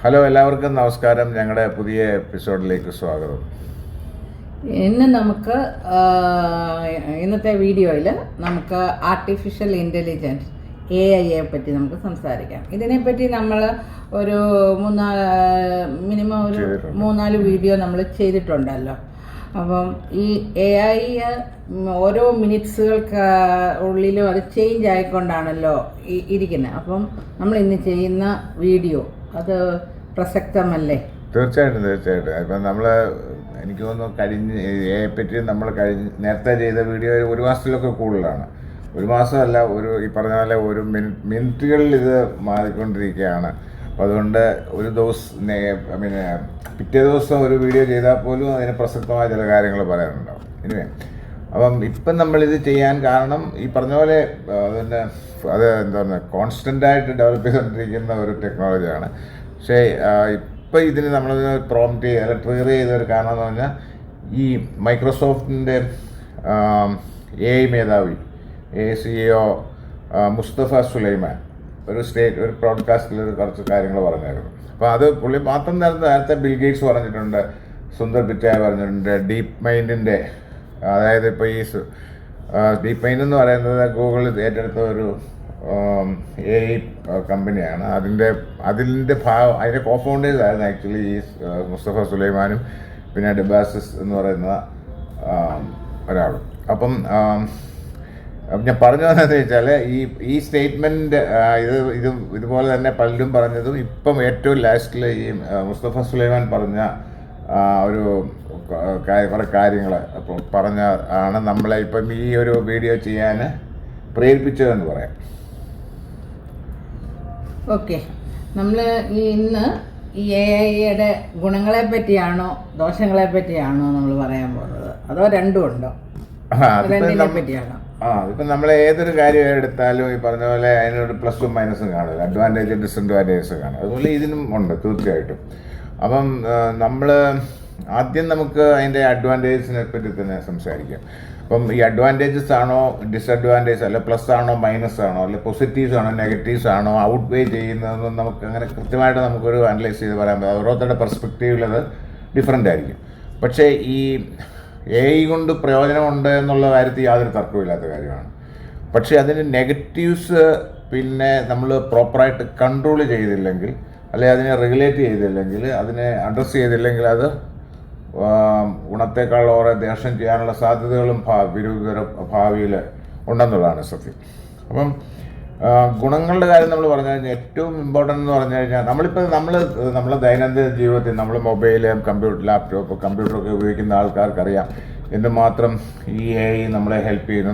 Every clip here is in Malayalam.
ഹലോ, എല്ലാവർക്കും നമസ്കാരം. ഞങ്ങളുടെ പുതിയ എപ്പിസോഡിലേക്ക് സ്വാഗതം. ഇന്ന് നമുക്ക് ഇന്നത്തെ വീഡിയോയിൽ നമുക്ക് ആർട്ടിഫിഷ്യൽ ഇൻ്റലിജൻസ് AI പറ്റി നമുക്ക് സംസാരിക്കാം. ഇതിനെപ്പറ്റി നമ്മൾ ഒരു മിനിമം ഒരു 3-4 വീഡിയോ നമ്മൾ ചെയ്തിട്ടുണ്ടല്ലോ. അപ്പം ഈ AI ഓരോ മിനിറ്റ്സുകൾക്ക് ഉള്ളിലും അത് ചേഞ്ച് ആയിക്കൊണ്ടാണല്ലോ ഇരിക്കുന്നത്. അപ്പം നമ്മൾ ഇന്ന് ചെയ്യുന്ന വീഡിയോ അത് പ്രസക്തമല്ലേ? തീർച്ചയായിട്ടും. ഇപ്പം നമ്മൾ എനിക്ക് തോന്നുന്നു പറ്റി നമ്മൾ നേരത്തെ ചെയ്ത വീഡിയോ 1 മാസത്തിലൊക്കെ കൂടുതലാണ്. 1 മാസമല്ല, ഈ പറഞ്ഞ പോലെ ഒരു മിനിറ്റുകളിൽ ഇത് മാറിക്കൊണ്ടിരിക്കുകയാണ്. അപ്പോൾ അതുകൊണ്ട് ഒരു ദിവസം പിറ്റേ ദിവസം ഒരു വീഡിയോ ചെയ്താൽ പോലും അതിന് പ്രസക്തമായ ചില കാര്യങ്ങൾ പറയാനുണ്ടാവും. ഇനിവേ, അപ്പം ഇപ്പം നമ്മളിത് ചെയ്യാൻ കാരണം ഈ പറഞ്ഞ പോലെ അത് എന്താ പറയുക, കോൺസ്റ്റൻ്റായിട്ട് ഡെവലപ്പ് ചെയ്തുകൊണ്ടിരിക്കുന്ന ഒരു ടെക്നോളജിയാണ്. പക്ഷേ ഇപ്പം ഇതിന് നമ്മൾ പ്രോംപ്റ്റ് ട്രിഗർ ചെയ്തൊരു കാരണം എന്ന് പറഞ്ഞാൽ ഈ മൈക്രോസോഫ്റ്റിൻ്റെ AI മേധാവി CEO മുസ്തഫ സുലൈമാൻ ഒരു ബ്രോഡ്കാസ്റ്റിൽ കുറച്ച് കാര്യങ്ങൾ പറഞ്ഞായിരുന്നു. അപ്പോൾ അത് പുള്ളി മാത്രം നേരത്തെ ബിൽ ഗേറ്റ്സ് പറഞ്ഞിട്ടുണ്ട്, സുന്ദർ പിച്ചായ പറഞ്ഞിട്ടുണ്ട്. ഡീപ്പ് മൈൻഡിൻ്റെ, അതായത് ഇപ്പോൾ ഈ ഡീപ്പ് മൈൻഡ് എന്ന് പറയുന്നത് ഗൂഗിൾ ഏറ്റെടുത്ത ഒരു AI കമ്പനിയാണ്. അതിൻ്റെ കോ ഫൗണ്ടേഴ്സ് ആയിരുന്നു ആക്ച്വലി ഈ മുസ്തഫ സുലൈമാനും പിന്നെ ഡെബാസിസ് എന്ന് പറയുന്ന ഒരാളും. അപ്പം ഞാൻ പറഞ്ഞു വന്നതെന്ന് വെച്ചാൽ ഈ സ്റ്റേറ്റ്മെൻറ്റ് ഇതുപോലെ തന്നെ പലരും പറഞ്ഞതും ഇപ്പം ഏറ്റവും ലാസ്റ്റിൽ ഈ മുസ്തഫ സുലൈമാൻ പറഞ്ഞ ഒരു കുറേ കാര്യങ്ങൾ ആണ് നമ്മളെ ഇപ്പം ഈ ഒരു വീഡിയോ ചെയ്യാൻ പ്രേരിപ്പിച്ചതെന്ന് പറയാം. ഓക്കെ, നമ്മൾ ഇന്ന് ഈ AI ഗുണങ്ങളെ പറ്റിയാണോ ദോഷങ്ങളെ പറ്റിയാണോ നമ്മൾ പറയാൻ പോകുന്നത്, അതോ രണ്ടും ഉണ്ടോ? രണ്ടിനെ പറ്റിയാണോ? ഇപ്പം നമ്മൾ ഏതൊരു കാര്യം എടുത്താലും ഈ പറഞ്ഞ പോലെ അതിനൊരു പ്ലസും മൈനസും കാണില്ല, അഡ്വാൻറ്റേജും ഡിസഡ്വാൻറ്റേജസും കാണും. അതുപോലെ ഇതിനും ഉണ്ട് തീർച്ചയായിട്ടും. അപ്പം ആദ്യം നമുക്ക് അതിൻ്റെ അഡ്വാൻറ്റേജസിനെ പറ്റി തന്നെ സംസാരിക്കാം. അപ്പം ഈ അഡ്വാൻറ്റേജസ് ആണോ ഡിസഡ്വാൻറ്റേജ്, അല്ല പ്ലസ് ആണോ മൈനസ് ആണോ, അല്ലെ പോസിറ്റീവ്സ് ആണോ നെഗറ്റീവ്സ് ആണോ ഔട്ട് വേ ചെയ്യുന്നതെന്ന് നമുക്ക് അങ്ങനെ കൃത്യമായിട്ട് നമുക്കൊരു അനലൈസ് ചെയ്ത് പറയാൻ പറ്റും. ഓരോരുത്തരുടെ പെർസ്പെക്റ്റീവിലത് ഡിഫറെൻ്റ് ആയിരിക്കും. പക്ഷേ ഈ AI കൊണ്ട് പ്രയോജനമുണ്ട് എന്നുള്ള കാര്യത്തിൽ യാതൊരു തർക്കമില്ലാത്ത കാര്യമാണ്. പക്ഷേ അതിന് നെഗറ്റീവ്സ് പിന്നെ നമ്മൾ പ്രോപ്പറായിട്ട് കൺട്രോൾ ചെയ്തില്ലെങ്കിൽ, അല്ലെങ്കിൽ അതിനെ റെഗുലേറ്റ് ചെയ്തില്ലെങ്കിൽ, അതിനെ അഡ്രസ്സ് ചെയ്തില്ലെങ്കിൽ അത് ഗുണത്തേക്കാൾ ഓരോ ദോഷം ചെയ്യാനുള്ള സാധ്യതകളും ഭാവിയിൽ ഉണ്ടെന്നുള്ളതാണ് സത്യം. അപ്പം ഗുണങ്ങളുടെ കാര്യം നമ്മൾ പറഞ്ഞു കഴിഞ്ഞാൽ ഏറ്റവും ഇമ്പോർട്ടൻ്റ് എന്ന് പറഞ്ഞു കഴിഞ്ഞാൽ നമ്മൾ ദൈനംദിന ജീവിതത്തിൽ നമ്മൾ മൊബൈൽ, ലാപ്ടോപ്പ്, കമ്പ്യൂട്ടറൊക്കെ ഉപയോഗിക്കുന്ന ആൾക്കാർക്കറിയാം എന്തുമാത്രം ഈ AI നമ്മളെ ഹെൽപ്പ് ചെയ്യുന്നു,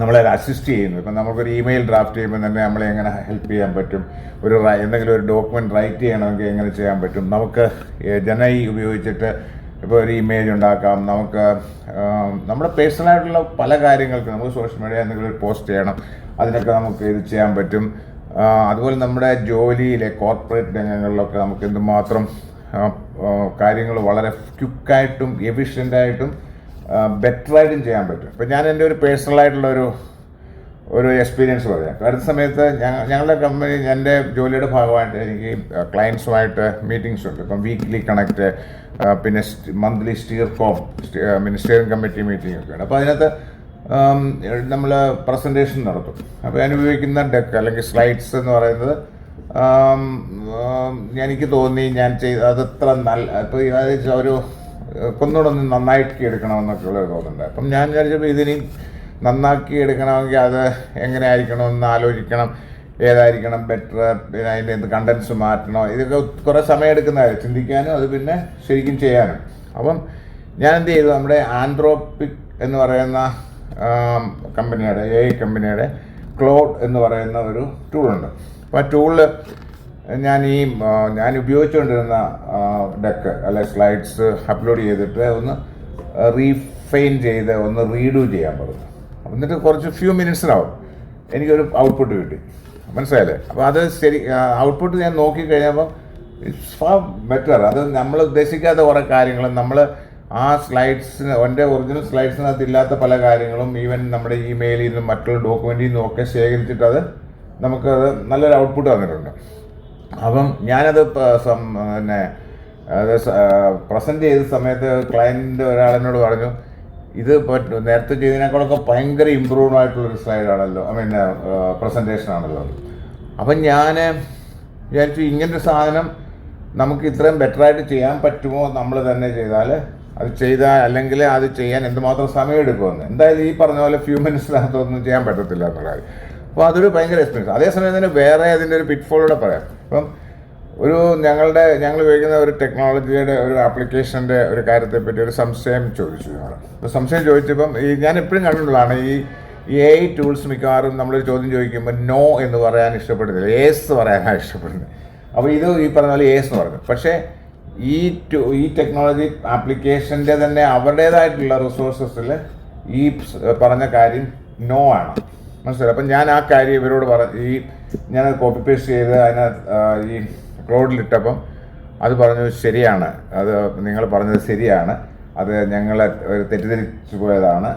നമ്മളെ അസിസ്റ്റ് ചെയ്യുന്നു. ഇപ്പം നമുക്കൊരു ഇമെയിൽ ഡ്രാഫ്റ്റ് ചെയ്യുമ്പോൾ തന്നെ നമ്മളെ എങ്ങനെ ഹെൽപ്പ് ചെയ്യാൻ പറ്റും, എന്തെങ്കിലും ഒരു ഡോക്യുമെൻറ്റ് റൈറ്റ് ചെയ്യണമെങ്കിൽ എങ്ങനെ ചെയ്യാൻ പറ്റും, നമുക്ക് ജനൈ ഉപയോഗിച്ചിട്ട് ഇപ്പോൾ ഒരു ഇമേജ് ഉണ്ടാക്കാം, നമുക്ക് നമ്മുടെ പേഴ്സണലായിട്ടുള്ള പല കാര്യങ്ങൾക്ക് നമുക്ക് സോഷ്യൽ മീഡിയ എന്തെങ്കിലും ഒരു പോസ്റ്റ് ചെയ്യണം, അതിനൊക്കെ നമുക്ക് ഇത് ചെയ്യാൻ പറ്റും. അതുപോലെ നമ്മുടെ ജോലിയിലെ കോർപ്പറേറ്റ് രംഗങ്ങളിലൊക്കെ നമുക്ക് എന്തുമാത്രം കാര്യങ്ങൾ വളരെ ക്വിക്കായിട്ടും എഫിഷ്യൻ്റായിട്ടും ബെറ്ററായിട്ടും ചെയ്യാൻ പറ്റും. ഇപ്പം ഞാൻ എൻ്റെ ഒരു പേഴ്സണലായിട്ടുള്ള ഒരു എക്സ്പീരിയൻസ് പറയാം. അടുത്ത സമയത്ത് ഞങ്ങളുടെ കമ്പനി, എൻ്റെ ജോലിയുടെ ഭാഗമായിട്ട് എനിക്ക് ക്ലയൻസുമായിട്ട് മീറ്റിംഗ്സ് ഉണ്ട്. ഇപ്പം വീക്ക്ലി കണക്റ്റ്, പിന്നെ മന്ത്ലി സ്റ്റിയറിംഗ് കമ്മിറ്റി മീറ്റിംഗ് ഒക്കെ ഉണ്ട്. അപ്പോൾ അതിനകത്ത് നമ്മൾ പ്രസൻറ്റേഷൻ നടത്തും. അപ്പോൾ ഞാൻ ഉപയോഗിക്കുന്ന ഡെക്ക് അല്ലെങ്കിൽ സ്ലൈഡ്സ് എന്ന് പറയുന്നത് എനിക്ക് തോന്നി ഞാൻ അതത്ര ഇപ്പോൾ ഒരു ഒന്നുകൂടെ ഒന്ന് നന്നാക്കി എടുക്കണമെന്നൊക്കെ ഉള്ളത് തോന്നുന്നുണ്ട്. അപ്പം ഞാൻ വിചാരിച്ചപ്പോൾ ഇതിനി നന്നാക്കി എടുക്കണമെങ്കിൽ അത് എങ്ങനെ ആയിരിക്കണമെന്ന് ആലോചിക്കണം, ഏതായിരിക്കണം ബെറ്റർ, പിന്നെ അതിൻ്റെ എന്ത് കണ്ടൻസ് മാറ്റണോ, ഇതൊക്കെ കുറേ സമയം എടുക്കുന്നതായിരുന്നു ചിന്തിക്കാനും അത് പിന്നെ ശരിക്കും ചെയ്യാനും. അപ്പം ഞാൻ എന്ത് ചെയ്തു, നമ്മുടെ ആന്ത്രോപിക് എന്ന് പറയുന്ന കമ്പനിയുടെ AI കമ്പനിയുടെ ക്ലോഡ് എന്ന് പറയുന്ന ഒരു ടൂളുണ്ട്. അപ്പോൾ ആ ടൂളിൽ ഞാൻ ഉപയോഗിച്ചുകൊണ്ടിരുന്ന ഡെക്ക് അല്ലെ സ്ലൈഡ്സ് അപ്ലോഡ് ചെയ്തിട്ട് ഒന്ന് റീഫൈൻ ചെയ്ത് ഒന്ന് റീഡു ചെയ്യാൻ പറഞ്ഞു. എന്നിട്ട് കുറച്ച് ഫ്യൂ മിനിറ്റ്സിനാവും എനിക്കൊരു ഔട്ട്പുട്ട് കിട്ടി. മനസ്സിലായില്ലേ? അപ്പോൾ അത് ശരി, ഔട്ട്പുട്ട് ഞാൻ നോക്കിക്കഴിഞ്ഞപ്പോൾ ഇറ്റ്സ് ഫാർ ബെറ്റർ. അത് നമ്മൾ ഉദ്ദേശിക്കാത്ത കുറേ കാര്യങ്ങളും നമ്മൾ ആ സ്ലൈഡ്സിന്, എൻ്റെ ഒറിജിനൽ സ്ലൈഡ്സിനകത്ത് ഇല്ലാത്ത പല കാര്യങ്ങളും ഈവൻ നമ്മുടെ ഇമെയിലിൽ നിന്നും മറ്റുള്ള ഡോക്യുമെൻറ്റിൽ നിന്നും ഒക്കെ ശേഖരിച്ചിട്ട് അത് നമുക്കത് നല്ലൊരു ഔട്ട്പുട്ട് തന്നിട്ടുണ്ട്. അപ്പം ഞാനത് പിന്നെ അത് പ്രസൻറ്റ് ചെയ്ത സമയത്ത് ക്ലയൻറ്റിൻ്റെ ഒരാളെന്നോട് പറഞ്ഞു, ഇത് നേരത്തെ ചെയ്തതിനേക്കാളൊക്കെ ഭയങ്കര ഇമ്പ്രൂവ് ആയിട്ടുള്ളൊരു സ്ലൈഡാണല്ലോ, ഐ മീൻ പ്രസൻറ്റേഷൻ ആണല്ലോ. അപ്പം ഞാൻ വിചാരിച്ചു ഇങ്ങനൊരു സാധനം നമുക്ക് ഇത്രയും ബെറ്ററായിട്ട് ചെയ്യാൻ പറ്റുമോ നമ്മൾ തന്നെ ചെയ്താൽ, അത് ചെയ്താൽ അല്ലെങ്കിൽ അത് ചെയ്യാൻ എന്തുമാത്രം സമയം എടുക്കുമെന്ന്. എന്തായാലും ഈ പറഞ്ഞ പോലെ ഫ്യൂ മിനിറ്റ്സിനകത്തൊന്നും ചെയ്യാൻ പറ്റത്തില്ല എന്നുള്ള കാര്യം. അപ്പോൾ അതൊരു ഭയങ്കര എക്സ്പീരിയൻസ്. അതേസമയം തന്നെ വേറെ അതിൻ്റെ ഒരു പിറ്റ്ഫോളൂടെ പറയാം. ഇപ്പം ഞങ്ങൾ ഉപയോഗിക്കുന്ന ഒരു ടെക്നോളജിയുടെ ഒരു ആപ്ലിക്കേഷൻ്റെ ഒരു കാര്യത്തെപ്പറ്റി ഒരു സംശയം ചോദിച്ചു. സംശയം ചോദിച്ചപ്പം ഞാൻ എപ്പോഴും കണ്ടിട്ടുള്ളതാണ് ഈ AI ടൂൾസ് മിക്കവാറും നമ്മളൊരു ചോദ്യം ചോദിക്കുമ്പോൾ നോ എന്ന് പറയാൻ ഇഷ്ടപ്പെടുന്നില്ല, യേസ് പറയാനാണ് ഇഷ്ടപ്പെടുന്നത്. അപ്പോൾ ഇത് ഈ പറഞ്ഞ പോലെ യേസ് എന്ന് പറഞ്ഞു. പക്ഷേ ഈ ടെക്നോളജി ആപ്ലിക്കേഷൻ്റെ തന്നെ അവരുടേതായിട്ടുള്ള റിസോഴ്സസിൽ ഈ പറഞ്ഞ കാര്യം നോ ആണ്, മനസ്സിലായി. അപ്പം ഞാൻ ആ കാര്യം ഇവരോട് ഞാനത് കോപ്പി പേസ്റ്റ് ചെയ്ത് ഈ ക്ലൗഡിലിട്ടപ്പം അത് പറഞ്ഞു ശരിയാണ്, അത് നിങ്ങൾ പറഞ്ഞത് ശരിയാണ്, അത് ഞങ്ങളെ തെറ്റിദ്ധരിച്ചു പോയതാണ്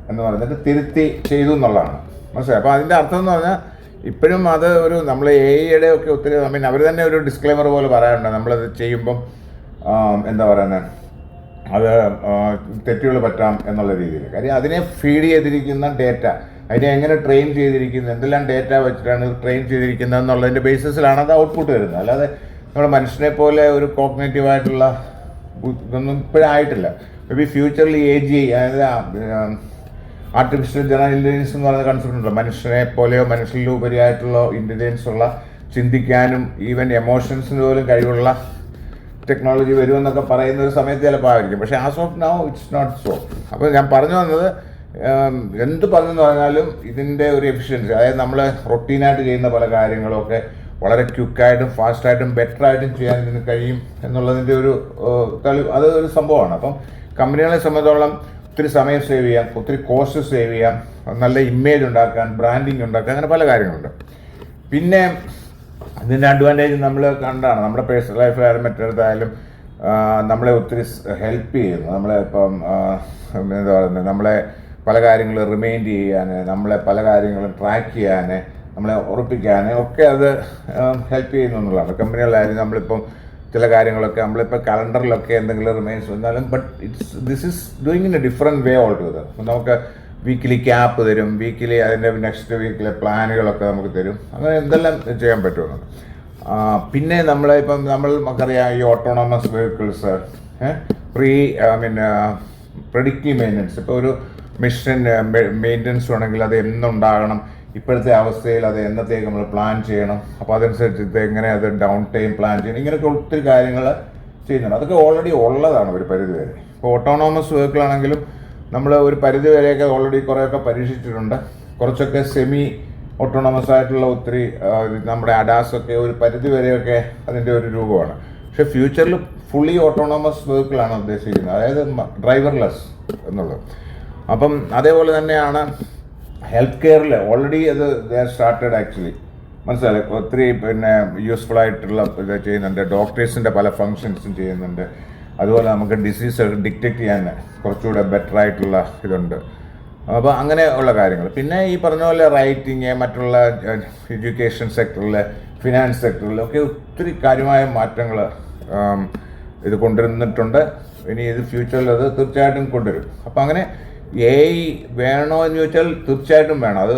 എന്ന് പറഞ്ഞിട്ട് തിരുത്തി ചെയ്തു എന്നുള്ളതാണ്, മനസ്സിലായി. അപ്പോൾ അതിൻ്റെ അർത്ഥം എന്ന് പറഞ്ഞാൽ ഇപ്പോഴും അത് നമ്മൾ AI ഒക്കെ ഒത്തിരി അവർ തന്നെ ഒരു ഡിസ്ക്ലെയിമർ പോലെ പറയാറുണ്ട്, നമ്മളത് ചെയ്യുമ്പം എന്താ പറയുന്നത്, അത് തെറ്റുകൾ പറ്റാം എന്നുള്ള രീതിയിൽ. കാര്യം അതിനെ ഫീഡ് ചെയ്തിരിക്കുന്ന ഡേറ്റ, അതിനെ എങ്ങനെ ട്രെയിൻ ചെയ്തിരിക്കുന്നത്, എന്തെല്ലാം ഡേറ്റ വെച്ചിട്ടാണ് ട്രെയിൻ ചെയ്തിരിക്കുന്നത് എന്നുള്ളതിൻ്റെ ബേസിസിലാണ് അത് ഔട്ട്പുട്ട് വരുന്നത്. അല്ലാതെ നമ്മുടെ മനുഷ്യനെ പോലെ ഒരു കോഗ്നേറ്റീവായിട്ടുള്ള ഇതൊന്നും ഇപ്പോഴായിട്ടില്ല. മേ ബി ഫ്യൂച്ചറിൽ AGI, അതായത് ആർട്ടിഫിഷ്യൽ ജനറൽ ഇൻ്റലിജൻസ് എന്ന് പറയുന്ന കൺസെപ്റ്റ് ഉണ്ടല്ലോ, മനുഷ്യനെ പോലെയോ മനുഷ്യരിലുപരിയായിട്ടുള്ള ഇൻ്റലിജൻസ് ഉള്ള, ചിന്തിക്കാനും ഈവൻ എമോഷൻസിന് പോലും കഴിവുള്ള ടെക്നോളജി വരുമെന്നൊക്കെ പറയുന്ന ഒരു സമയത്ത് ചിലപ്പോൾ ആയിരിക്കും. പക്ഷേ as of now it's not so. അപ്പോൾ ഞാൻ പറഞ്ഞു വന്നത്, എന്ത് പറഞ്ഞെന്ന് പറഞ്ഞാലും ഇതിൻ്റെ ഒരു എഫിഷ്യൻസി, അതായത് നമ്മൾ റൊട്ടീനായിട്ട് ചെയ്യുന്ന പല കാര്യങ്ങളൊക്കെ വളരെ ക്വിക്കായിട്ടും ഫാസ്റ്റായിട്ടും ബെറ്ററായിട്ടും ചെയ്യാൻ ഇതിന് കഴിയും എന്നുള്ളതിൻ്റെ ഒരു അതൊരു സംഭവമാണ്. അപ്പം കമ്പനികളെ സംബന്ധിച്ചോളം ഒത്തിരി സമയം സേവ് ചെയ്യാം, ഒത്തിരി കോസ്റ്റ് സേവ് ചെയ്യാം, നല്ല ഇമേജ് ഉണ്ടാക്കാൻ, ബ്രാൻഡിങ് ഉണ്ടാക്കാൻ, അങ്ങനെ പല കാര്യങ്ങളുണ്ട്. പിന്നെ ഇതിൻ്റെ അഡ്വാൻറ്റേജ് നമ്മൾ കണ്ടാണ്, നമ്മുടെ പേഴ്സണൽ ലൈഫിലായാലും മറ്റേടത്തായാലും നമ്മളെ ഒത്തിരി ഹെൽപ്പ് ചെയ്യുന്നു. നമ്മളെ ഇപ്പം എന്താ പറയുന്നത്, നമ്മളെ പല കാര്യങ്ങളും റിമൈൻഡ് ചെയ്യാൻ, നമ്മളെ പല കാര്യങ്ങളും ട്രാക്ക് ചെയ്യാൻ, നമ്മളെ ഉറപ്പിക്കാൻ ഒക്കെ അത് ഹെൽപ്പ് ചെയ്യുന്നു എന്നുള്ളതാണ്. കമ്പനികളായാലും നമ്മളിപ്പം ചില കാര്യങ്ങളൊക്കെ നമ്മളിപ്പോൾ കലണ്ടറിലൊക്കെ എന്തെങ്കിലും റിമൈൻഡ്സ് വന്നാലും, but this is doing in A different way all together. നമുക്ക് വീക്കിലി ക്യാപ്പ് തരും, വീക്കിലി അതിൻ്റെ നെക്സ്റ്റ് വീക്കിലെ പ്ലാനുകളൊക്കെ നമുക്ക് തരും, അങ്ങനെ എന്തെല്ലാം ചെയ്യാൻ പറ്റുമെന്നുണ്ട്. പിന്നെ നമുക്കറിയാം ഈ ഓട്ടോണമസ് വെഹിക്കിൾസ്, പ്രെഡിക്റ്റീവ് മെയിൻ്റനൻസ്. ഇപ്പോൾ ഒരു മിഷൻ മെയിൻ്റനൻസ് വേണമെങ്കിൽ അത് എന്നുണ്ടാകണം, ഇപ്പോഴത്തെ അവസ്ഥയിൽ അത് എന്നത്തേക്ക് നമ്മൾ പ്ലാൻ ചെയ്യണം, അപ്പോൾ അതനുസരിച്ച് എങ്ങനെ അത് ഡൗൺ ടൈം പ്ലാൻ ചെയ്യണം, ഇങ്ങനെയൊക്കെ ഒത്തിരി കാര്യങ്ങൾ ചെയ്യുന്നുണ്ട്. അതൊക്കെ ഓൾറെഡി ഉള്ളതാണ് ഒരു പരിധി വരെ. ഇപ്പോൾ ഓട്ടോണോമസ് വെഹിക്കിളാണെങ്കിലും നമ്മൾ ഒരു പരിധി വരെയൊക്കെ ഓൾറെഡി കുറേയൊക്കെ പരീക്ഷിച്ചിട്ടുണ്ട്. കുറച്ചൊക്കെ സെമി ഓട്ടോണമസ് ആയിട്ടുള്ള ഒത്തിരി നമ്മുടെ അഡാസൊക്കെ ഒരു പരിധി വരെയൊക്കെ അതിൻ്റെ ഒരു രൂപമാണ്. പക്ഷേ ഫ്യൂച്ചറിൽ ഫുള്ളി ഓട്ടോണമസ് വെഹിക്കിളാണ് ഉദ്ദേശിക്കുന്നത്, അതായത് ഡ്രൈവർലെസ് എന്നുള്ളത്. അപ്പം അതേപോലെ തന്നെയാണ് ഹെൽത്ത് കെയറിൽ ഓൾറെഡി അത് സ്റ്റാർട്ടഡ് ആക്ച്വലി, മനസ്സിലായി. ഒത്തിരി യൂസ്ഫുൾ ആയിട്ടുള്ള ഇത് ചെയ്യുന്നുണ്ട്, ഡോക്ടേഴ്സിൻ്റെ പല ഫങ്ഷൻസും ചെയ്യുന്നുണ്ട്. അതുപോലെ നമുക്ക് ഡിസീസ് ഡിറ്റക്ട് ചെയ്യാൻ കുറച്ചുകൂടെ ബെറ്റർ ആയിട്ടുള്ള ഇതുണ്ട്. അപ്പോൾ അങ്ങനെ ഉള്ള കാര്യങ്ങൾ. പിന്നെ ഈ പറഞ്ഞ പോലെ റൈറ്റിങ്, മറ്റുള്ള എഡ്യൂക്കേഷൻ സെക്ടറിൽ, ഫിനാൻസ് സെക്ടറിലൊക്കെ ഒത്തിരി കാര്യമായ മാറ്റങ്ങൾ ഇത് കൊണ്ടുവന്നിട്ടുണ്ട്. ഇനി ഇത് ഫ്യൂച്ചറിൽ അത് തീർച്ചയായിട്ടും കൊണ്ടുവരും. അപ്പോൾ അങ്ങനെ AI വേണോ എന്ന് ചോദിച്ചാൽ തീർച്ചയായിട്ടും വേണം. അത്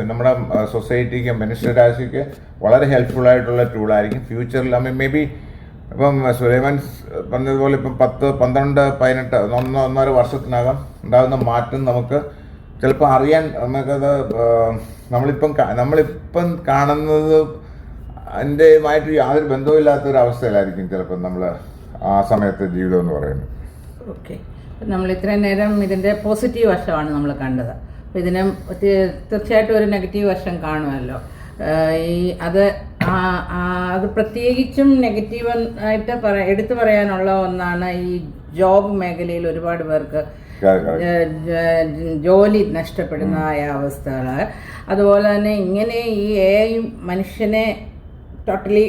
നമ്മുടെ സൊസൈറ്റിക്ക്, മനുഷ്യരാശിക്ക് വളരെ ഹെൽപ്ഫുൾ ആയിട്ടുള്ള ടൂളായിരിക്കും ഫ്യൂച്ചറിൽ. മേ ബി ഇപ്പം സുലൈമാൻ പറഞ്ഞതുപോലെ ഇപ്പം 10, 12, 18, 1-1.5 വർഷത്തിനകം ഉണ്ടാകുന്ന മാറ്റം നമുക്ക് ചിലപ്പോൾ അറിയാൻ, നമുക്കത് നമ്മളിപ്പം കാണുന്നത് അതിൻ്റെയുമായിട്ട് യാതൊരു ബന്ധവുമില്ലാത്തൊരവസ്ഥയിലായിരിക്കും ചിലപ്പോൾ നമ്മൾ ആ സമയത്തെ ജീവിതം എന്ന് പറയുന്നത്. ഓക്കെ, നമ്മൾ ഇത്രയും നേരം ഇതിൻ്റെ പോസിറ്റീവ് വശമാണ് നമ്മൾ കണ്ടത്. അപ്പോൾ ഇതിന് തീർച്ചയായിട്ടും ഒരു നെഗറ്റീവ് വശം കാണുമല്ലോ. അത് പ്രത്യേകിച്ചും നെഗറ്റീവ് ആയിട്ട് എടുത്തു പറയാനുള്ള ഒന്നാണ് ഈ ജോബ് മേഖലയിൽ ഒരുപാട് പേർക്ക് ജോലി നഷ്ടപ്പെടുന്നതായ അവസ്ഥകൾ. അതുപോലെ തന്നെ ഇങ്ങനെ ഈ AI മനുഷ്യനെ ടോട്ടലി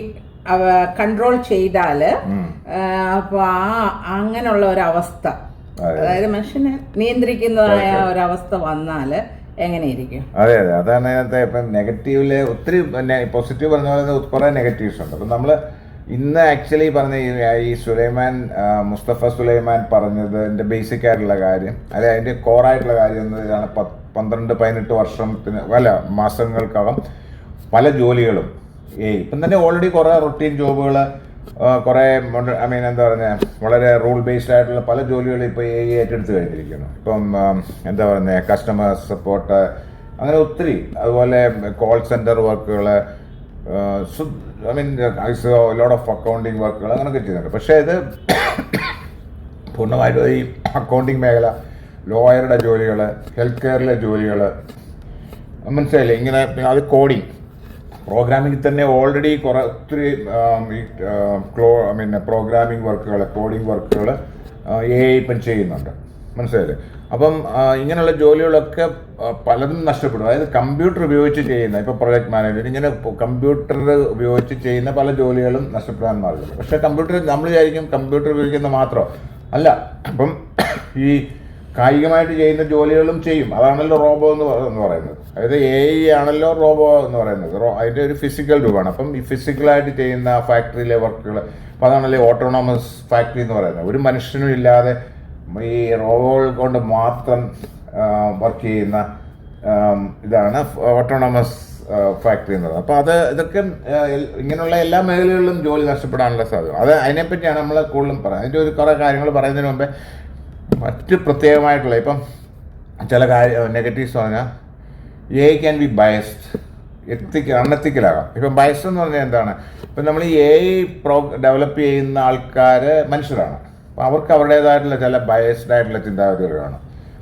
കൺട്രോൾ ചെയ്താൽ, അപ്പോൾ അങ്ങനെയുള്ള ഒരവസ്ഥ, അതായത് മനുഷ്യനെ നിയന്ത്രിക്കുന്നതായ ഒരവസ്ഥ വന്നാൽ എങ്ങനെയിരിക്കും? അതെ അതെ, അതാണ് അതിനകത്ത്. ഇപ്പം നെഗറ്റീവില് ഒത്തിരി പോസിറ്റീവ് പറഞ്ഞ പോലെ കുറേ നെഗറ്റീവ്സ് ഉണ്ട്. അപ്പം നമ്മൾ ഇന്ന് ആക്ച്വലി പറഞ്ഞ ഈ സുലൈമാൻ, മുസ്തഫ സുലൈമാൻ പറഞ്ഞതിൻ്റെ ബേസിക് ആയിട്ടുള്ള കാര്യം, അല്ലെ അതിൻ്റെ കോറായിട്ടുള്ള കാര്യം എന്നതാണ് 12-18 വർഷത്തിന് മാസങ്ങൾക്കകം പല ജോലികളും ഇപ്പം തന്നെ ഓൾറെഡി കുറേ റൊട്ടീൻ ജോബുകൾ, കുറേ എന്താ പറയുക, വളരെ റൂൾ ബേസ്ഡ് ആയിട്ടുള്ള പല ജോലികളും ഇപ്പോൾ ഏറ്റെടുത്ത് കഴിഞ്ഞിരിക്കുന്നു. ഇപ്പം എന്താ പറയുക, കസ്റ്റമർ സപ്പോർട്ട്, അങ്ങനെ ഒത്തിരി, അതുപോലെ കോൾ സെൻറ്റർ വർക്കുകൾ, ലോഡ് ഓഫ് അക്കൗണ്ടിങ് വർക്കുകൾ അങ്ങനെയൊക്കെ ചെയ്യുന്നുണ്ട്. പക്ഷേ ഇത് പൂർണ്ണമായിട്ടും ഈ അക്കൗണ്ടിങ് മേഖല, ലോയറുടെ ജോലികൾ, ഹെൽത്ത് കെയറിലെ ജോലികൾ, മനസ്സിലായില്ലേ, ഇങ്ങനെ അത് കോഡിങ്, പ്രോഗ്രാമിംഗ് തന്നെ ഓൾറെഡി ഒത്തിരി പ്രോഗ്രാമിംഗ് വർക്കുകൾ, കോഡിംഗ് വർക്കുകൾ ഇപ്പം ചെയ്യുന്നുണ്ട്, മനസ്സിലായില്ലേ. അപ്പം ഇങ്ങനെയുള്ള ജോലികളൊക്കെ പലതും നഷ്ടപ്പെടും. അതായത് കമ്പ്യൂട്ടർ ഉപയോഗിച്ച് ചെയ്യുന്ന, ഇപ്പോൾ പ്രൊജക്ട് മാനേജർ, ഇങ്ങനെ കമ്പ്യൂട്ടർ ഉപയോഗിച്ച് ചെയ്യുന്ന പല ജോലികളും നഷ്ടപ്പെടാൻ മാറില്ല. പക്ഷേ കമ്പ്യൂട്ടർ നമ്മൾ വിചാരിക്കും കമ്പ്യൂട്ടർ ഉപയോഗിക്കുന്ന മാത്രം അല്ല, അപ്പം ഈ കായികമായിട്ട് ചെയ്യുന്ന ജോലികളും ചെയ്യും. അതാണല്ലോ റോബോ എന്ന് പറയുന്നത്. അതായത് AI ആണല്ലോ റോബോ എന്ന് പറയുന്നത്. അതിൻ്റെ ഒരു ഫിസിക്കൽ രൂപമാണ്. അപ്പം ഈ ഫിസിക്കലായിട്ട് ചെയ്യുന്ന ഫാക്ടറിയിലെ വർക്കുകൾ, അപ്പോൾ അതാണല്ലോ ഓട്ടോണോമസ് ഫാക്ടറി എന്ന് പറയുന്നത്. ഒരു മനുഷ്യനും ഇല്ലാതെ ഈ റോബോകൾ കൊണ്ട് മാത്രം വർക്ക് ചെയ്യുന്ന ഇതാണ് ഓട്ടോണോമസ് ഫാക്ടറി എന്ന് പറയുന്നത്. അപ്പോൾ ഇതൊക്കെ ഇങ്ങനെയുള്ള എല്ലാ മേഖലകളിലും ജോലി നഷ്ടപ്പെടാനുള്ള സാധ്യത. അതിനെപ്പറ്റിയാണ് നമ്മൾ കൂടുതലും പറയുന്നത്. അതിൻ്റെ ഒരു കുറേ കാര്യങ്ങൾ പറയുന്നതിന് മുമ്പേ മറ്റ് പ്രത്യേകമായിട്ടുള്ള ഇപ്പം ചില നെഗറ്റീവ്സ് പറഞ്ഞാൽ AI ക്യാൻ ബി ബയസ്ഡ്, അൺഎത്തിക്കലാകാം. ഇപ്പം ബയസ്ഡ് എന്ന് പറഞ്ഞാൽ എന്താണ്? ഇപ്പം നമ്മൾ ഈ AI ഡെവലപ്പ് ചെയ്യുന്ന ആൾക്കാർ മനുഷ്യരാണ്. അപ്പോൾ അവർക്ക് അവരുടേതായിട്ടുള്ള ചില ബയസ്ഡ് ആയിട്ടുള്ള ചിന്താഗതികളാണ്,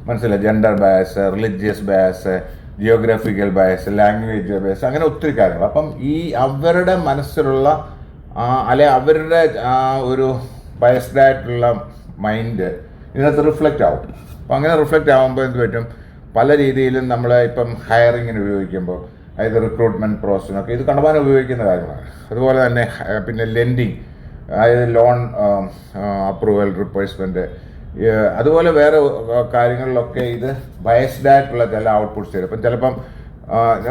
മനസ്സിലായി. Gender bias, religious bias, geographical bias, language bias, അങ്ങനെ ഒത്തിരി കാര്യങ്ങൾ. അപ്പം ഈ അവരുടെ മനസ്സിലുള്ള അവരുടെ ഒരു ബയസ്ഡ് ആയിട്ടുള്ള മൈൻഡ് ഇതിനകത്ത് റിഫ്ലക്റ്റ് ആവും. അപ്പോൾ അങ്ങനെ റിഫ്ലക്റ്റ് ആകുമ്പോൾ എന്ത് പറ്റും, പല രീതിയിലും നമ്മൾ ഇപ്പം ഹയറിങ്ങിന് ഉപയോഗിക്കുമ്പോൾ, അതായത് റിക്രൂട്ട്മെൻറ്റ് പ്രോസസ്സിനൊക്കെ ഇത് കണ്ടമാനം ഉപയോഗിക്കുന്ന കാര്യങ്ങളാണ്. അതുപോലെ തന്നെ പിന്നെ ലെൻഡിങ്, അതായത് ലോൺ അപ്രൂവൽ, റിപ്ലേസ്മെൻറ്റ്, അതുപോലെ വേറെ കാര്യങ്ങളിലൊക്കെ ഇത് ബയസ്ഡ് ആയിട്ടുള്ള ചില ഔട്ട്പുട്ട്സ് തരും. ഇപ്പം ചിലപ്പം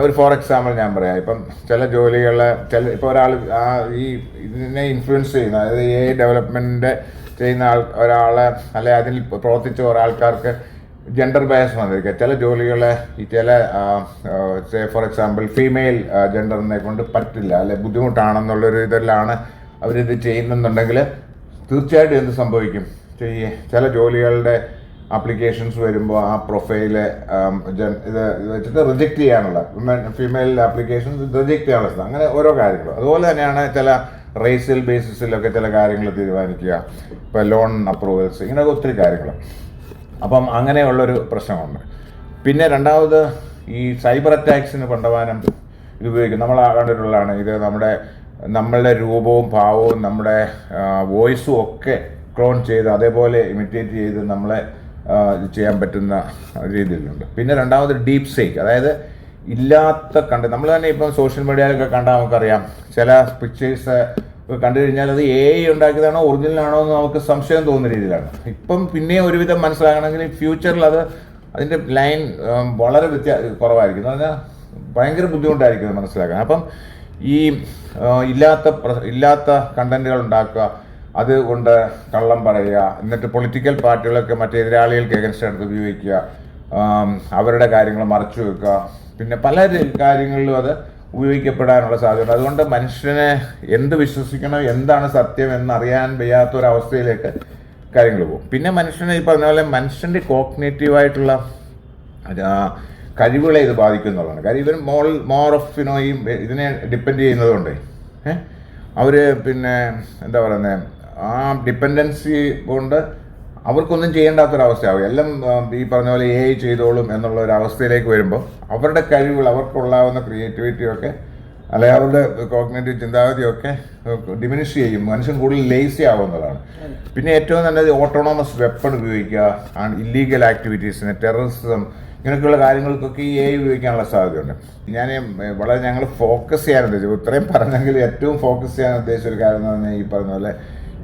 ഒരു ഫോർ എക്സാമ്പിൾ ഞാൻ പറയാം. ഇപ്പം ചില ജോലികൾ ഇപ്പോൾ ഒരാൾ ഈ ഇതിനെ ഇൻഫ്ലുവൻസ് ചെയ്യുന്ന, അതായത് AI ഡെവലപ്മെൻറ്റ് ചെയ്യുന്ന ഒരാളെ, അല്ലെ അതിൽ പ്രവർത്തിച്ച ഒരാൾക്കാർക്ക് ജെൻഡർ ബയസ് വന്നിരിക്കുക. ചില ജോലികളെ ഈ ഫോർ എക്സാമ്പിൾ ഫീമെയിൽ ജെൻഡറിനെ കൊണ്ട് പറ്റില്ല, അല്ലെ ബുദ്ധിമുട്ടാണെന്നുള്ളൊരു ഇതിലാണ് അവരിത് ചെയ്യുന്നുണ്ടെങ്കിൽ തീർച്ചയായിട്ടും എന്ത് സംഭവിക്കും, ചില ജോലികളുടെ ആപ്ലിക്കേഷൻസ് വരുമ്പോൾ ആ പ്രൊഫൈല് ഇത് വെച്ചിട്ട് റിജക്റ്റ് ചെയ്യാനുള്ള, ഫീമെയിൽ ആപ്ലിക്കേഷൻസ് റിജക്റ്റ് ചെയ്യാനുള്ള, അങ്ങനെ ഓരോ കാര്യങ്ങളും. അതുപോലെ തന്നെയാണ് ചില റേഷ്യൽ ബേസിസിലൊക്കെ ചില കാര്യങ്ങൾ തീരുമാനിക്കുക, ഇപ്പോൾ ലോൺ അപ്രൂവൽസ്, ഇങ്ങനെയൊക്കെ ഒത്തിരി കാര്യങ്ങൾ. അപ്പം അങ്ങനെയുള്ളൊരു പ്രശ്നമുണ്ട്. പിന്നെ രണ്ടാമത് ഈ സൈബർ അറ്റാക്സിന് കൊണ്ടുപോകാനും ഇത് ഉപയോഗിക്കും. നമ്മൾ കണ്ടിട്ടുള്ളതാണ് ഇത്. നമ്മളുടെ രൂപവും ഭാവവും നമ്മുടെ വോയിസും ഒക്കെ ക്ലോൺ ചെയ്ത് അതേപോലെ ഇമിറ്റേറ്റ് ചെയ്ത് നമ്മളെ ചെയ്യാൻ പറ്റുന്ന രീതിയിലുണ്ട്. പിന്നെ രണ്ടാമത് ഡീപ് സേക്ക്, അതായത് ഇല്ലാത്ത നമ്മൾ തന്നെ ഇപ്പം സോഷ്യൽ മീഡിയയിലൊക്കെ കണ്ടാൽ നമുക്കറിയാം, ചില പിക്ചേഴ്സ് കണ്ടു കഴിഞ്ഞാൽ അത് AI ഉണ്ടാക്കിയതാണോ ഒറിജിനലാണോ എന്ന് നമുക്ക് സംശയം തോന്നുന്ന രീതിയിലാണ്. ഇപ്പം പിന്നെയും ഒരുവിധം മനസ്സിലാകണമെങ്കിൽ ഫ്യൂച്ചറിൽ അതിൻ്റെ ലൈൻ വളരെ കുറവായിരിക്കും, എന്ന് പറഞ്ഞാൽ ഭയങ്കര ബുദ്ധിമുട്ടായിരിക്കും മനസ്സിലാക്കാൻ. അപ്പം ഈ ഇല്ലാത്ത കണ്ടന്റുകൾ ഉണ്ടാക്കുക, അതുകൊണ്ട് കള്ളം പറയുക, എന്നിട്ട് പൊളിറ്റിക്കൽ പാർട്ടികളൊക്കെ മറ്റെതിരാളികൾക്ക് എഗൻസ്റ്റ് എടുത്ത് ഉപയോഗിക്കുക, അവരുടെ കാര്യങ്ങൾ മറച്ചു വെക്കുക, പിന്നെ പല കാര്യങ്ങളിലും അത് ഉപയോഗിക്കപ്പെടാനുള്ള സാധ്യത. അതുകൊണ്ട് മനുഷ്യനെ എന്ത് വിശ്വസിക്കണം, എന്താണ് സത്യം എന്നറിയാൻ വയ്യാത്തൊരവസ്ഥയിലേക്ക് കാര്യങ്ങൾ പോകും. പിന്നെ മനുഷ്യനെ ഈ പറഞ്ഞ പോലെ മനുഷ്യൻ്റെ കോഗ്നേറ്റീവായിട്ടുള്ള കഴിവുകളെ ഇത് ബാധിക്കുന്നുള്ളതാണ്. കാര്യം ഇവർ മോർ ഓഫ് ഈ ഇതിനെ ഡിപ്പെൻഡ് ചെയ്യുന്നതുകൊണ്ട് അവർ പിന്നെ എന്താ പറയുന്നത്, ആ ഡിപ്പെൻഡൻസി കൊണ്ട് അവർക്കൊന്നും ചെയ്യേണ്ടാത്തൊരവസ്ഥയാവും. എല്ലാം ഈ പറഞ്ഞ പോലെ AI ചെയ്തോളും എന്നുള്ള ഒരു അവസ്ഥയിലേക്ക് വരുമ്പോൾ അവരുടെ കഴിവുകൾ, അവർക്കുള്ളാവുന്ന ക്രിയേറ്റിവിറ്റിയൊക്കെ, അല്ലെങ്കിൽ അവരുടെ കോഗ്നേറ്റീവ് ചിന്താഗതിയൊക്കെ ഡിമിനിഷ് ചെയ്യും. മനുഷ്യൻ കൂടുതൽ ലേസി ആവുന്നതാണ്. പിന്നെ ഏറ്റവും നല്ലത് ഓട്ടോണോമസ് വെപ്പൺ ഉപയോഗിക്കുക, ഇല്ലീഗൽ ആക്ടിവിറ്റീസിന്, ടെററിസം, ഇങ്ങനെയൊക്കെയുള്ള കാര്യങ്ങൾക്കൊക്കെ ഈ AI ഉപയോഗിക്കാനുള്ള സാധ്യതയുണ്ട്. ഞങ്ങൾ ഫോക്കസ് ചെയ്യാൻ ഉദ്ദേശിച്ചു, ഇത്രയും പറഞ്ഞെങ്കിൽ ഏറ്റവും ഫോക്കസ് ചെയ്യാൻ ഉദ്ദേശിച്ച ഒരു കാര്യം എന്ന് പറഞ്ഞാൽ ഈ പറഞ്ഞ പോലെ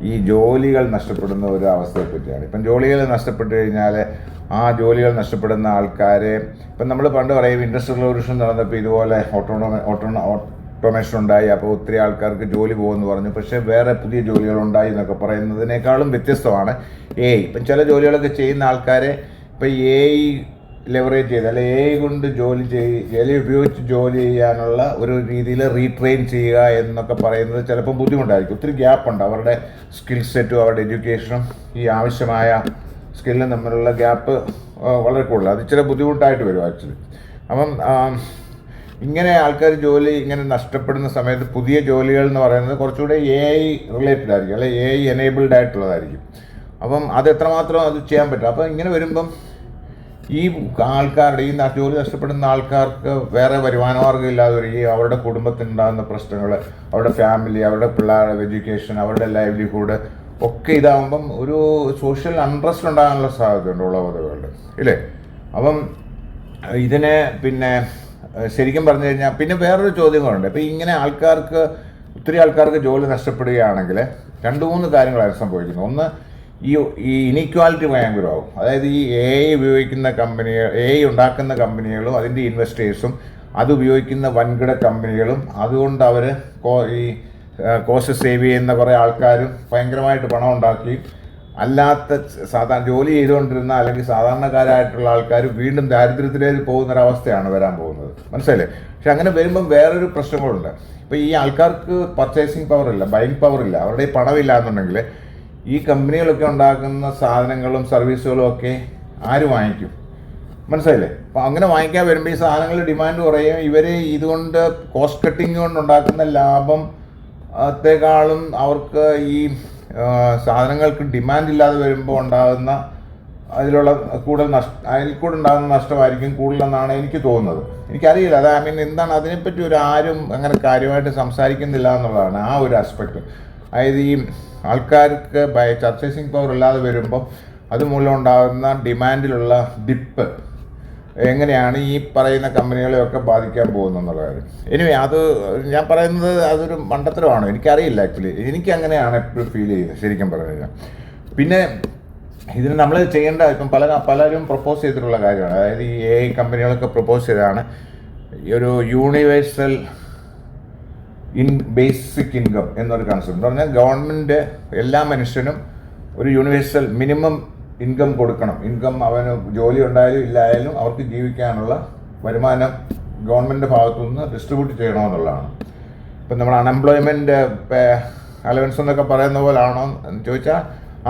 ഈ ജോലികൾ നഷ്ടപ്പെടുന്ന ഒരു അവസ്ഥയെ പറ്റിയാണ്. ഇപ്പം ജോലികൾ നഷ്ടപ്പെട്ടു കഴിഞ്ഞാൽ ആ ജോലികൾ നഷ്ടപ്പെടുന്ന ആൾക്കാരെ ഇപ്പം നമ്മൾ പണ്ട് പറയും ഇൻഡസ്ട്രിയൽ റവല്യൂഷൻ നടന്നപ്പോൾ ഇതുപോലെ ഓട്ടോമേഷൻ ഉണ്ടായി, അപ്പോൾ ഒത്തിരി ആൾക്കാർക്ക് ജോലി പോകുമെന്ന് പറഞ്ഞു. പക്ഷേ വേറെ പുതിയ ജോലികൾ ഉണ്ടായി എന്നൊക്കെ പറയുന്നതിനേക്കാളും വ്യത്യസ്തമാണ് ഇപ്പം ചില ജോലികളൊക്കെ ചെയ്യുന്ന ആൾക്കാരെ ഇപ്പം ലെവറേജ് ചെയ്ത് അല്ലെ കൊണ്ട് ഉപയോഗിച്ച് ജോലി ചെയ്യാനുള്ള ഒരു രീതിയിൽ റീട്രെയിൻ ചെയ്യുക എന്നൊക്കെ പറയുന്നത് ചിലപ്പോൾ ബുദ്ധിമുട്ടായിരിക്കും. ഒത്തിരി ഗ്യാപ്പുണ്ട് അവരുടെ സ്കിൽ സെറ്റും അവരുടെ എഡ്യൂക്കേഷനും ഈ ആവശ്യമായ സ്കില്ലും തമ്മിലുള്ള ഗ്യാപ്പ് വളരെ കൂടുതൽ. അത് ഇച്ചിരി ബുദ്ധിമുട്ടായിട്ട് വരും ആക്ച്വലി. അപ്പം ഇങ്ങനെ ആൾക്കാർ ജോലി ഇങ്ങനെ നഷ്ടപ്പെടുന്ന സമയത്ത് പുതിയ ജോലികൾ എന്ന് പറയുന്നത് കുറച്ചുകൂടെ റിലേറ്റഡ് ആയിരിക്കും, അല്ലെ എനേബിൾഡ് ആയിട്ടുള്ളതായിരിക്കും. അപ്പം അത് എത്രമാത്രം അത് ചെയ്യാൻ പറ്റും. അപ്പം ഇങ്ങനെ വരുമ്പം ഈ ആൾക്കാരുടെ ഈ ജോലി നഷ്ടപ്പെടുന്ന ആൾക്കാർക്ക് വേറെ വരുമാനമാർഗ്ഗം ഇല്ലാതെ വരികയും അവരുടെ കുടുംബത്തിനുണ്ടാകുന്ന പ്രശ്നങ്ങൾ, അവരുടെ ഫാമിലി, അവരുടെ പിള്ളേരുടെ എഡ്യൂക്കേഷൻ, അവരുടെ ലൈവ്ലിഹുഡ് ഒക്കെ ഇതാകുമ്പം ഒരു സോഷ്യൽ അൺട്രസ്റ്റ് ഉണ്ടാകാനുള്ള സാധ്യതയുണ്ട് ഉള്ളവരുടെ ഇല്ലേ. അപ്പം ഇതിനെ പിന്നെ ശരിക്കും പറഞ്ഞു കഴിഞ്ഞാൽ പിന്നെ വേറൊരു ചോദ്യങ്ങളുണ്ട്. ഇപ്പം ഇങ്ങനെ ഒത്തിരി ആൾക്കാർക്ക് ജോലി നഷ്ടപ്പെടുകയാണെങ്കിൽ 2-3 കാര്യങ്ങളാണ് സംഭവിക്കുന്നത്. ഒന്ന്, ഈ ഇനീക്വാലിറ്റി ഭയങ്കരമാകും. അതായത് ഈ ഉപയോഗിക്കുന്ന കമ്പനികൾ, ഉണ്ടാക്കുന്ന കമ്പനികളും അതിൻ്റെ ഇൻവെസ്റ്റേഴ്സും അത് ഉപയോഗിക്കുന്ന വൻകിട കമ്പനികളും അതുകൊണ്ട് അവർ ഈ കോസ്റ്റ് സേവ് ചെയ്യുന്ന കുറേ ആൾക്കാരും ഭയങ്കരമായിട്ട് പണം ഉണ്ടാക്കി സാധാരണ ജോലി ചെയ്തുകൊണ്ടിരുന്ന അല്ലെങ്കിൽ സാധാരണക്കാരായിട്ടുള്ള ആൾക്കാർ വീണ്ടും ദാരിദ്ര്യത്തിലേക്ക് പോകുന്നൊരവസ്ഥയാണ് വരാൻ പോകുന്നത്. മനസ്സിലായില്ലേ? പക്ഷെ അങ്ങനെ വരുമ്പം വേറൊരു പ്രശ്നങ്ങളുണ്ട്. ഇപ്പോൾ ഈ ആൾക്കാർക്ക് പർച്ചേസിങ് പവർ ഇല്ല, ബൈങ് പവർ ഇല്ല, അവരുടെ പണമില്ല എന്നുണ്ടെങ്കിൽ ഈ കമ്പനികളൊക്കെ ഉണ്ടാക്കുന്ന സാധനങ്ങളും സർവീസുകളും ഒക്കെ ആര് വാങ്ങിക്കും? മനസ്സിലായില്ലേ? അപ്പോൾ അങ്ങനെ വാങ്ങിക്കാൻ വരുമ്പോൾ ഈ സാധനങ്ങളുടെ ഡിമാൻഡ് കുറയും. ഇവർ ഇതുകൊണ്ട് കോസ്റ്റ് കട്ടിങ് കൊണ്ട് ഉണ്ടാക്കുന്ന ലാഭത്തേക്കാളും അവർക്ക് ഈ സാധനങ്ങൾക്ക് ഡിമാൻഡ് ഇല്ലാതെ വരുമ്പോൾ ഉണ്ടാകുന്ന അതിൽ കൂടെ ഉണ്ടാകുന്ന നഷ്ടമായിരിക്കും കൂടുതലെന്നാണ് എനിക്ക് തോന്നുന്നത്. എനിക്കറിയില്ല, അത് എന്താണ് അതിനെപ്പറ്റി ആരും അങ്ങനെ കാര്യമായിട്ട് സംസാരിക്കുന്നില്ല എന്നുള്ളതാണ് ആ ഒരു ആസ്പെക്റ്റ്. അതായത് ഈ ആൾക്കാർക്ക് പർച്ചേസിങ് പവർ ഇല്ലാതെ വരുമ്പം അതുമൂലം ഉണ്ടാകുന്ന ഡിമാൻഡിലുള്ള ഡിപ്പ് എങ്ങനെയാണ് ഈ പറയുന്ന കമ്പനികളെയൊക്കെ ബാധിക്കാൻ പോകുന്നതെന്നുള്ള കാര്യം. എനിവേ, അത് ഞാൻ പറയുന്നത് അതൊരു മണ്ടത്തരമാണ്. എനിക്കറിയില്ല ആക്ച്വലി. എനിക്കങ്ങനെയാണ് എപ്പോഴും ഫീൽ ചെയ്യുന്നത് ശരിക്കും പറഞ്ഞു കഴിഞ്ഞാൽ. പിന്നെ ഇതിന് നമ്മൾ ചെയ്യേണ്ട ഇപ്പം പലരും പ്രപ്പോസ് ചെയ്തിട്ടുള്ള കാര്യമാണ്. അതായത് ഈ കമ്പനികളൊക്കെ പ്രപ്പോസ് ചെയ്തതാണ് ഈ ഒരു യൂണിവേഴ്സൽ ബേസിക് ഇൻകം എന്നൊരു കൺസെപ്റ്റ്. എന്ന് പറഞ്ഞാൽ ഗവൺമെൻറ് എല്ലാ മനുഷ്യനും ഒരു യൂണിവേഴ്സൽ മിനിമം ഇൻകം കൊടുക്കണം. അവന് ജോലി ഉണ്ടായാലും ഇല്ലായാലും അവർക്ക് ജീവിക്കാനുള്ള വരുമാനം ഗവൺമെൻറ് ഭാഗത്തുനിന്ന് ഡിസ്ട്രിബ്യൂട്ട് ചെയ്യണമെന്നുള്ളതാണ്. ഇപ്പം നമ്മൾ അൺഎംപ്ലോയ്മെൻറ്റ് അലവൻസ് എന്നൊക്കെ പറയുന്ന പോലാണോ എന്ന് ചോദിച്ചാൽ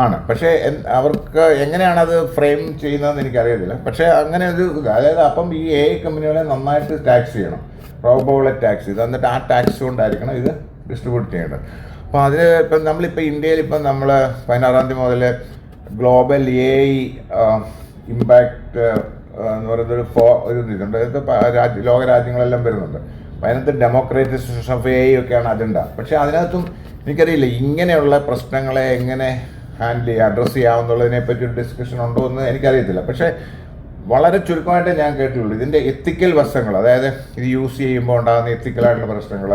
ആണ്. പക്ഷേ അവർക്ക് എങ്ങനെയാണ് അത് ഫ്രെയിം ചെയ്യുന്നതെന്ന് എനിക്കറിയത്തില്ല. പക്ഷേ അങ്ങനെ അതായത് അപ്പം ഈ കമ്പനികളെ നന്നായിട്ട് ടാക്സ് ചെയ്യണം, പ്രോബബിളി ടാക്സ് ചെയ്ത്, എന്നിട്ട് ആ ടാക്സ് കൊണ്ടായിരിക്കണം ഇത് ഡിസ്ട്രിബ്യൂട്ട് ചെയ്യേണ്ടത്. അപ്പോൾ ഇപ്പം നമ്മളിപ്പോൾ ഇന്ത്യയിൽ നമ്മൾ 16-ാം തീയതി മുതൽ ഗ്ലോബൽ ഇമ്പാക്റ്റ് എന്ന് പറയുന്നൊരു ഇതുണ്ട്. ഇത് ലോക രാജ്യങ്ങളെല്ലാം വരുന്നുണ്ട്. അപ്പോൾ അതിനകത്ത് ഡെമോക്രാറ്റൈസേഷൻ ഓഫ് ഒക്കെയാണ് അജണ്ട. പക്ഷേ അതിനകത്തും എനിക്കറിയില്ല ഇങ്ങനെയുള്ള പ്രശ്നങ്ങളെ എങ്ങനെ ഹാൻഡിൽ ചെയ്യുക, അഡ്രസ്സ് ചെയ്യാമെന്നുള്ളതിനെ പറ്റി ഒരു ഡിസ്കഷൻ ഉണ്ടോ എന്ന് എനിക്കറിയത്തില്ല. പക്ഷേ വളരെ ചുരുക്കമായിട്ട് ഞാൻ കേട്ടിട്ടുള്ളൂ ഇതിൻ്റെ എത്തിക്കൽ വശങ്ങൾ, അതായത് ഇത് യൂസ് ചെയ്യുമ്പോൾ ഉണ്ടാകുന്ന എത്തിക്കലായിട്ടുള്ള പ്രശ്നങ്ങൾ,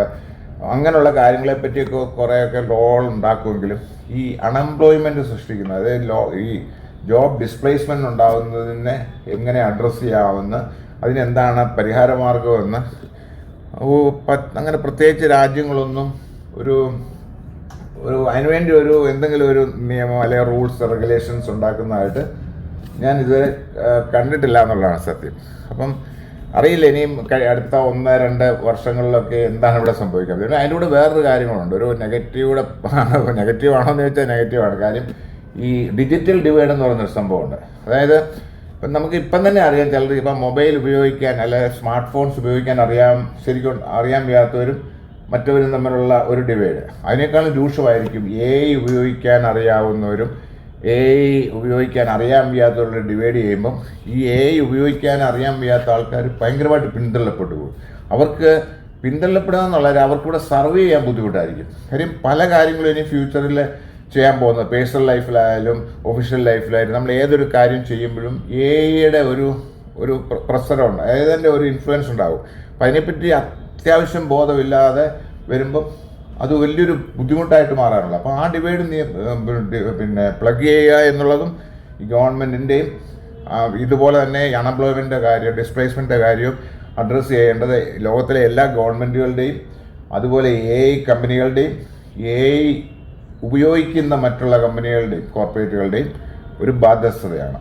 അങ്ങനെയുള്ള കാര്യങ്ങളെ പറ്റിയൊക്കെ കുറേയൊക്കെ ലോൾ ഉണ്ടാക്കുമെങ്കിലും ഈ അൺഎംപ്ലോയ്മെൻറ്റ് സൃഷ്ടിക്കുന്നത്, അതായത് ഈ ജോബ് ഡിസ്പ്ലേസ്മെൻറ്റ് ഉണ്ടാകുന്നതിനെ എങ്ങനെ അഡ്രസ്സ് ചെയ്യാമെന്ന്, അതിനെന്താണ് പരിഹാരമാർഗമെന്ന് അങ്ങനെ പ്രത്യേകിച്ച് രാജ്യങ്ങളൊന്നും അതിനുവേണ്ടി എന്തെങ്കിലും ഒരു നിയമം അല്ലെങ്കിൽ റൂൾസ് റെഗുലേഷൻസ് ഉണ്ടാക്കുന്നതായിട്ട് ഞാൻ ഇതുവരെ കണ്ടിട്ടില്ല എന്നുള്ളതാണ് സത്യം. അപ്പം അറിയില്ല ഇനിയും അടുത്ത 1-2 വർഷങ്ങളിലൊക്കെ എന്താണ് ഇവിടെ സംഭവിക്കുക. പിന്നെ അതിൻ്റെ കൂടെ വേറൊരു കാര്യങ്ങളുണ്ട്. ഒരു നെഗറ്റീവാണോ എന്ന് ചോദിച്ചാൽ നെഗറ്റീവാണ്. കാര്യം ഈ ഡിജിറ്റൽ ഡിവൈഡ് എന്ന് പറയുന്നൊരു സംഭവമുണ്ട്. അതായത് ഇപ്പം നമുക്ക് ഇപ്പം തന്നെ അറിയാം, ചിലർ ഇപ്പം മൊബൈൽ ഉപയോഗിക്കാൻ അല്ലെങ്കിൽ സ്മാർട്ട് ഫോൺസ് ഉപയോഗിക്കാൻ ശരിക്കും അറിയാൻ വയ്യാത്തവരും മറ്റവരും തമ്മിലുള്ള ഒരു ഡിവൈഡ് അതിനേക്കാളും രൂക്ഷമായിരിക്കും ഉപയോഗിക്കാൻ അറിയാവുന്നവരും ഉപയോഗിക്കാൻ അറിയാൻ വയ്യാത്തവരുടെ ഡിവൈഡ് ചെയ്യുമ്പം ഈ ഉപയോഗിക്കാൻ അറിയാൻ വയ്യാത്ത ആൾക്കാർ ഭയങ്കരമായിട്ട് പിന്തള്ളപ്പെട്ടു പോകും. അവർക്ക് പിന്തള്ളപ്പെടുക എന്നുള്ളത് അവർക്കിവിടെ സർവേ ചെയ്യാൻ ബുദ്ധിമുട്ടായിരിക്കും. കാര്യം പല കാര്യങ്ങളും ഇനി ഫ്യൂച്ചറിൽ ചെയ്യാൻ പോകുന്നത് പേഴ്സണൽ ലൈഫിലായാലും ഒഫീഷ്യൽ ലൈഫിലായാലും നമ്മൾ ഏതൊരു കാര്യം ചെയ്യുമ്പോഴും യുടെ ഒരു പ്രസരമുണ്ട്, അതായത് അതിൻ്റെ ഒരു ഇൻഫ്ലുവൻസ് ഉണ്ടാകും. അപ്പം അതിനെപ്പറ്റി അത്യാവശ്യം ബോധമില്ലാതെ വരുമ്പം അത് വലിയൊരു ബുദ്ധിമുട്ടായിട്ട് മാറാറുണ്ട്. അപ്പോൾ ആ ഡിവൈഡ് പിന്നെ പ്ലഗ് ചെയ്യുക എന്നുള്ളതും ഈ ഗവൺമെൻറ്റിൻ്റെയും ഇതുപോലെ തന്നെ അൺഎംപ്ലോയ്മെൻറ്റിൻ്റെ കാര്യം, ഡിസ്പ്ലേസ്മെൻറ്റിൻ്റെ കാര്യം അഡ്രസ്സ് ചെയ്യേണ്ടത് ലോകത്തിലെ എല്ലാ ഗവൺമെൻറ്റുകളുടെയും അതുപോലെ കമ്പനികളുടെയും ഉപയോഗിക്കുന്ന മറ്റുള്ള കമ്പനികളുടെയും കോർപ്പറേറ്റുകളുടെയും ഒരു ബാധ്യസ്ഥതയാണ്.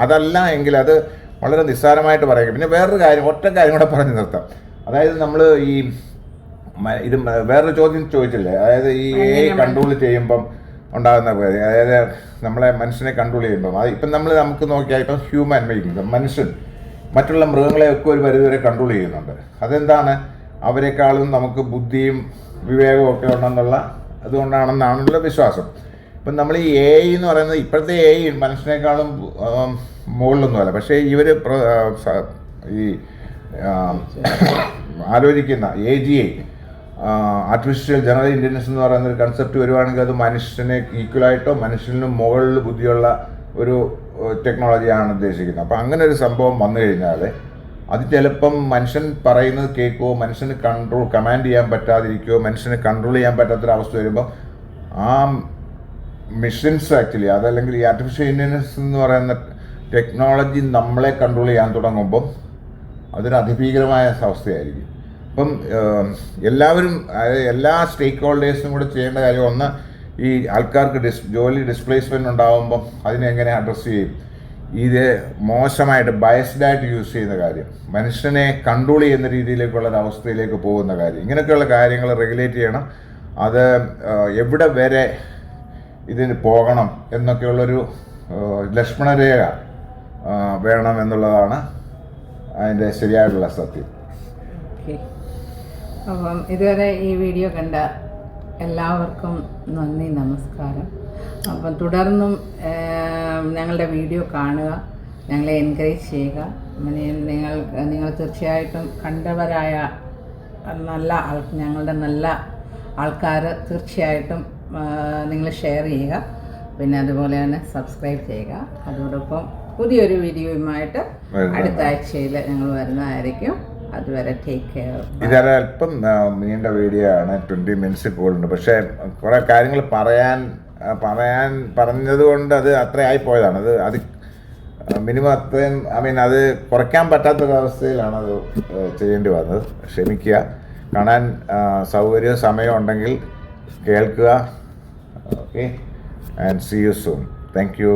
അതല്ല എങ്കിൽ അത് വളരെ നിസ്സാരമായിട്ട് പറയുക. പിന്നെ വേറൊരു കാര്യം, ഒറ്റ കാര്യം കൂടെ പറഞ്ഞു നിർത്താം. അതായത് നമ്മൾ ഇത് വേറൊരു ചോദ്യം ചോദിച്ചില്ലേ, അതായത് ഈ കൺട്രോൾ ചെയ്യുമ്പം ഉണ്ടാകുന്ന കാര്യം, അതായത് നമ്മളെ മനുഷ്യനെ കൺട്രോൾ ചെയ്യുമ്പം ഇപ്പം നമുക്ക് നോക്കിയാൽ ഇപ്പം ഹ്യൂമൻ ബീയിങ്, മനുഷ്യൻ മറ്റുള്ള മൃഗങ്ങളെയൊക്കെ ഒരു പരിധിവരെ കൺട്രോൾ ചെയ്യുന്നുണ്ട്. അതെന്താണ്? അവരെക്കാളും നമുക്ക് ബുദ്ധിയും വിവേകവും ഒക്കെ ഉണ്ടെന്നുള്ള അതുകൊണ്ടാണെന്നാണുള്ള വിശ്വാസം. ഇപ്പം നമ്മൾ ഈ എന്ന് പറയുന്നത് ഇപ്പോഴത്തെ മനുഷ്യനേക്കാളും മുകളിലൊന്നുമല്ല. പക്ഷേ ഇവർ ഈ ആലോചിക്കുന്ന AGI, ആർട്ടിഫിഷ്യൽ ജനറൽ ഇൻ്റലിജൻസ് എന്ന് പറയുന്ന ഒരു കൺസെപ്റ്റ് വരുവാണെങ്കിൽ അത് മനുഷ്യനെ ഈക്വലായിട്ടോ മനുഷ്യനും മുകളിൽ ബുദ്ധിയുള്ള ഒരു ടെക്നോളജിയാണ് ഉദ്ദേശിക്കുന്നത്. അപ്പോൾ അങ്ങനെ ഒരു സംഭവം വന്നു കഴിഞ്ഞാൽ അത് ചിലപ്പം മനുഷ്യൻ പറയുന്നത് കേൾക്കുമോ, മനുഷ്യന് കമാൻഡ് ചെയ്യാൻ പറ്റാതിരിക്കുമോ, മനുഷ്യന് കൺട്രോൾ ചെയ്യാൻ പറ്റാത്തൊരവസ്ഥ വരുമ്പോൾ ആ മെഷീൻസ് ആക്ച്വലി അതല്ലെങ്കിൽ ഈ ആർട്ടിഫിഷ്യൽ ഇൻ്റലിജൻസ് എന്ന് പറയുന്ന ടെക്നോളജി നമ്മളെ കൺട്രോൾ ചെയ്യാൻ തുടങ്ങുമ്പം അതൊരു അതിഭീകരമായ അവസ്ഥയായിരിക്കും. അപ്പം എല്ലാവരും, എല്ലാ സ്റ്റേക്ക് ഹോൾഡേഴ്സും കൂടെ ചെയ്യേണ്ട കാര്യം, ഒന്ന് ഈ ആൾക്കാർക്ക് ജോലി ഡിസ്പ്ലേസ്മെൻറ്റ് ഉണ്ടാകുമ്പം അതിനെങ്ങനെ അഡ്രസ്സ് ചെയ്യും, ഇത് മോശമായിട്ട് ബയസ്ഡായിട്ട് യൂസ് ചെയ്യുന്ന കാര്യം, മനുഷ്യനെ കൺട്രോൾ ചെയ്യുന്ന രീതിയിലേക്കുള്ളൊരവസ്ഥയിലേക്ക് പോകുന്ന കാര്യം, ഇങ്ങനെയൊക്കെയുള്ള കാര്യങ്ങൾ റെഗുലേറ്റ് ചെയ്യണം. അത് എവിടെ വരെ ഇതിന് പോകണം എന്നൊക്കെയുള്ളൊരു ലക്ഷ്മണരേഖ വേണം എന്നുള്ളതാണ് അതിൻ്റെ ശരിയായിട്ടുള്ള സത്യം. ഓക്കെ, അപ്പം ഇതുവരെ ഈ വീഡിയോ കണ്ട എല്ലാവർക്കും നന്ദി, നമസ്കാരം. അപ്പം തുടർന്നും ഞങ്ങളുടെ വീഡിയോ കാണുക, ഞങ്ങളെ എൻകറേജ് ചെയ്യുക. നിങ്ങൾ തീർച്ചയായിട്ടും കണ്ടവരായ ഞങ്ങളുടെ നല്ല ആൾക്കാർ തീർച്ചയായിട്ടും നിങ്ങൾ ഷെയർ ചെയ്യുക. പിന്നെ അതുപോലെ തന്നെ സബ്സ്ക്രൈബ് ചെയ്യുക. അതോടൊപ്പം പുതിയൊരു വീഡിയോയുമായിട്ട് അടുത്ത ആഴ്ചയിൽ ഞങ്ങൾ വരുന്നതായിരിക്കും. അതുവരെ ടേക്ക് കെയർ. ഇതൊരു അല്പം നീണ്ട വീഡിയോ ആണ്, 20 മിനിറ്റ്സ് കൂടുതലുണ്ട്. പക്ഷേ കുറേ കാര്യങ്ങൾ പറഞ്ഞത് കൊണ്ട് അത് അത്ര ആയിപ്പോയതാണ്. അത് മിനിമം അത്രയും അത് കുറയ്ക്കാൻ പറ്റാത്തൊരവസ്ഥയിലാണ് അത് ചെയ്യേണ്ടി വന്നത്. ക്ഷമിക്കുക. കാണാൻ സൗകര്യം സമയം ഉണ്ടെങ്കിൽ കേൾക്കുക. Okay, and see you soon. Thank U.